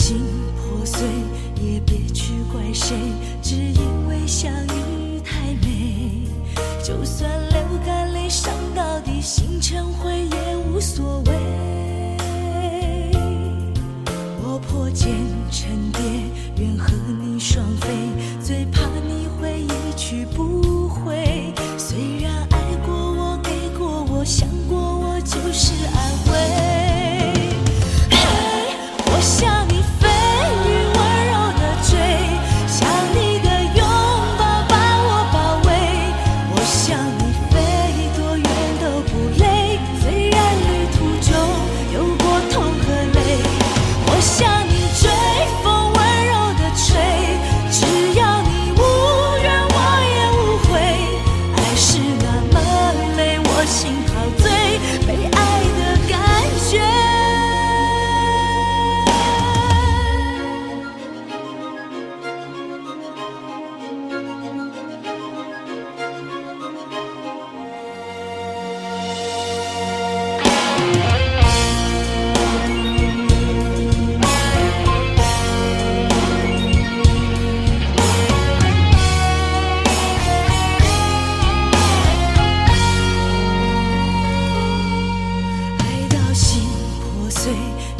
心破碎，也别去怪谁，只因为相遇太美。就算流干泪伤到底，心成灰也无所谓。我破茧成蝶，愿和你双飞，最怕你会一去不回。虽然爱过我，给过我，想过我，就是安慰。我向你飞，雨温柔的追，想你的拥抱把我包围。我向你飞，多远都不累，虽然旅途中有过痛和泪。我向你追，风温柔的吹，只要你无怨我也无悔。爱是那么累，我心陶醉，被爱的感觉。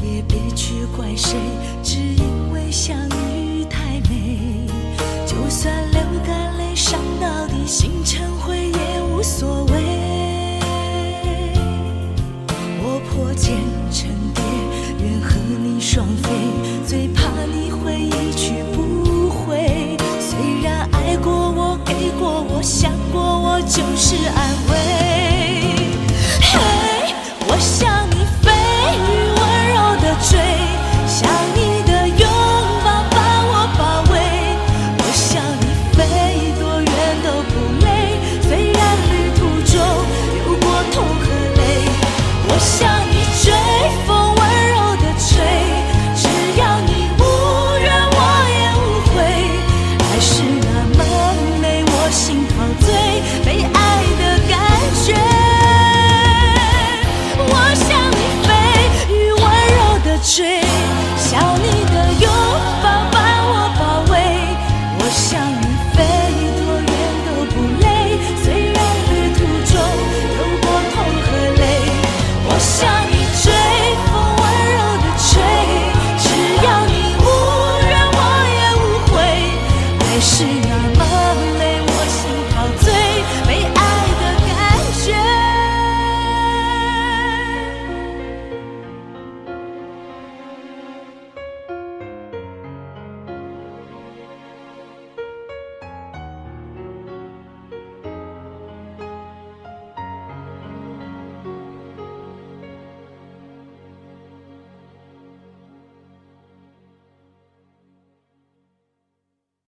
也别去怪谁，只因为相遇太美。就算流干泪伤到底，心成灰也无所谓。我破茧成蝶，愿和你双飞，最怕你会一去不回。虽然爱过我，给过我，想过我，就是安慰。嘿，我向你飞，雨温柔的追，想你的拥抱把我包围。我向你飞，多远都不累，虽然旅途中有过痛和泪。我向你追，风温柔的吹，只要你无怨我也无悔。爱是那么美，我心陶醉，被爱的感觉。我向你飞，雨温柔的吹。